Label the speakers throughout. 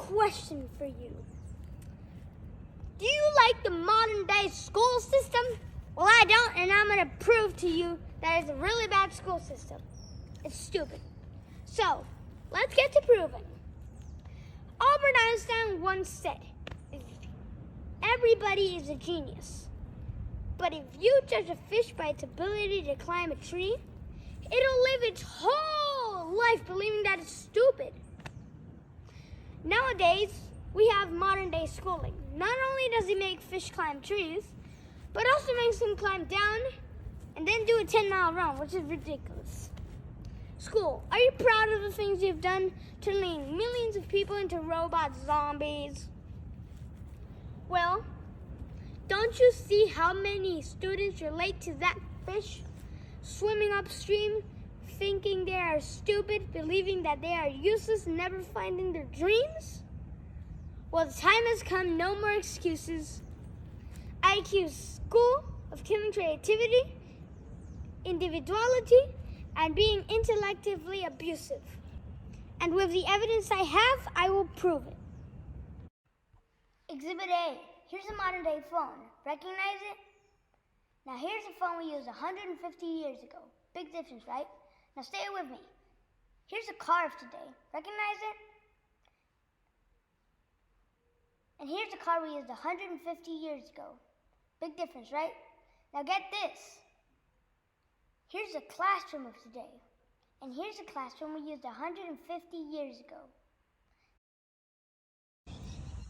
Speaker 1: question for you. Do you like the modern day school system? Well, I don't, and I'm going to prove to you that it's a really bad school system. It's stupid. So, let's get to proving. Albert Einstein once said, everybody is a genius. But if you judge a fish by its ability to climb a tree, it'll live its whole life believing that it's stupid. Nowadays, we have modern day schooling. Not only does he make fish climb trees, but also makes them climb down and then do a 10-mile run, which is ridiculous. School, are you proud of the things you've done, turning millions of people into robot zombies? Well, don't you see how many students relate to that fish swimming upstream, thinking they are stupid, believing that they are useless, never finding their dreams? Well, the time has come, no more excuses. I accuse school of killing creativity, individuality, and being intellectually abusive. And with the evidence I have, I will prove it. Exhibit A. Here's a modern day phone. Recognize it? Now here's a phone we used 150 years ago. Big difference, right? Now stay with me. Here's a car of today. Recognize it? And here's a car we used 150 years ago. Big difference, right? Now get this. Here's a classroom of today. And here's a classroom we used 150 years ago.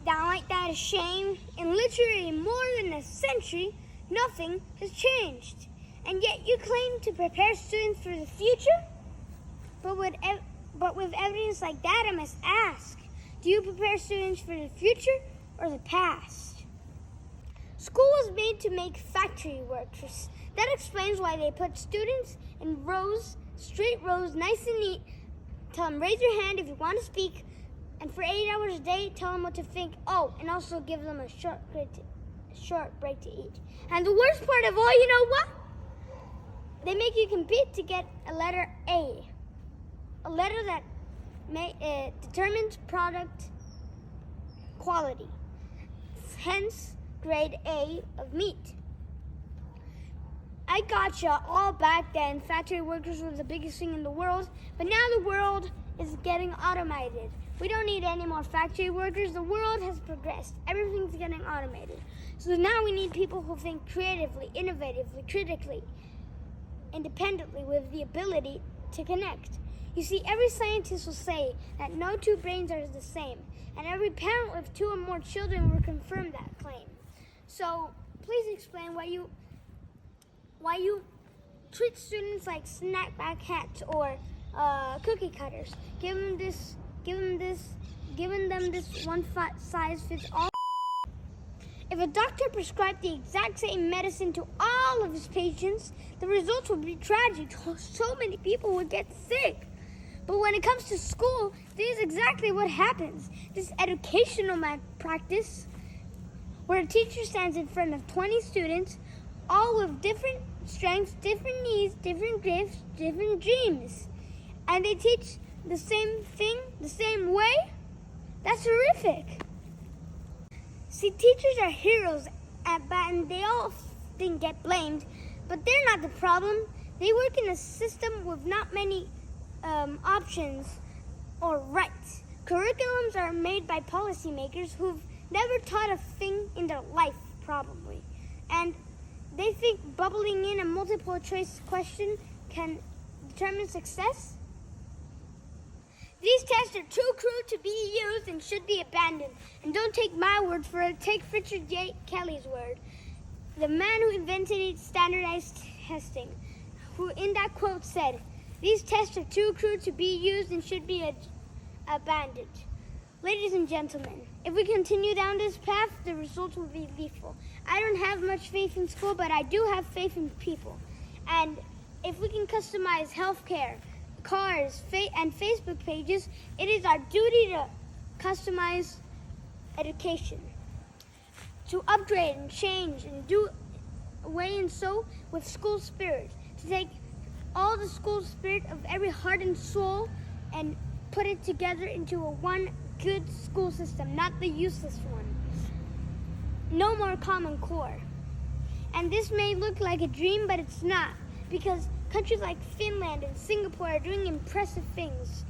Speaker 1: Now ain't that a shame? In literally more than a century, nothing has changed. And yet you claim to prepare students for the future? But with evidence like that, I must ask, do you prepare students for the future or the past? School was made to make factory workers. That explains why they put students in rows, straight rows, nice and neat. Tell them, raise your hand if you want to speak. And for 8 hours a day, tell them what to think. Oh, and also give them a short break to eat. And the worst part of all, you know what? They make you compete to get a letter A. A letter that determines product quality. Hence, grade A of meat. I gotcha, all back then, factory workers were the biggest thing in the world, but now the world is getting automated. We don't need any more factory workers. The world has progressed. Everything's getting automated. So now we need people who think creatively, innovatively, critically, independently, with the ability to connect. You see, every scientist will say that no two brains are the same, and every parent with 2 or more children will confirm that claim. So please explain why you treat students like snack-back hats or cookie cutters, giving them this one-size-fits-all. If a doctor prescribed the exact same medicine to all of his patients, the results would be tragic. So many people would get sick. But when it comes to school, this is exactly what happens. This educational malpractice, where a teacher stands in front of 20 students, all with different strengths, different needs, different gifts, different dreams, and they teach the same thing the same way? That's horrific. See, teachers are heroes and they often get blamed, but they're not the problem. They work in a system with not many options or rights. Curriculums are made by policymakers who've never taught a thing in their life, probably. And they think bubbling in a multiple choice question can determine success. These tests are too cruel to be used and should be abandoned. And don't take my word for it, take Richard J. Kelly's word, the man who invented standardized testing, who in that quote said, "These tests are too cruel to be used and should be abandoned." Ladies and gentlemen, if we continue down this path, the results will be lethal. I don't have much faith in school, but I do have faith in people. And if we can customize healthcare, cars, and Facebook pages, it is our duty to customize education, to upgrade and change and do away and so with school spirit, to take all the school spirit of every heart and soul and put it together into a one good school system, not the useless one. No more Common Core. And this may look like a dream, but it's not, because countries like Finland and Singapore are doing impressive things.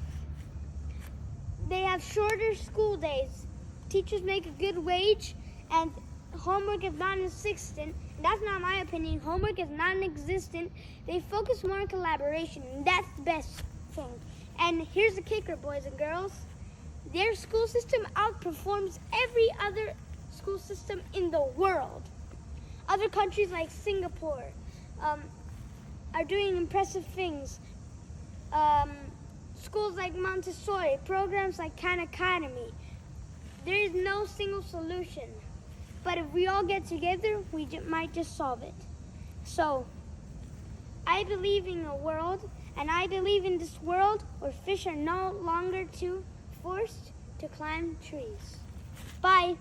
Speaker 1: They have shorter school days, teachers make a good wage, and homework is non-existent. That's not my opinion. Homework is non-existent. They focus more on collaboration, and that's the best thing. And here's the kicker, boys and girls. Their school system outperforms every other school system in the world. Other countries like Singapore are doing impressive things. Schools like Montessori, programs like Khan Academy. There is no single solution. But if we all get together, we might just solve it. So, I believe in a world, and I believe in this world where fish are no longer forced to climb trees. Bye.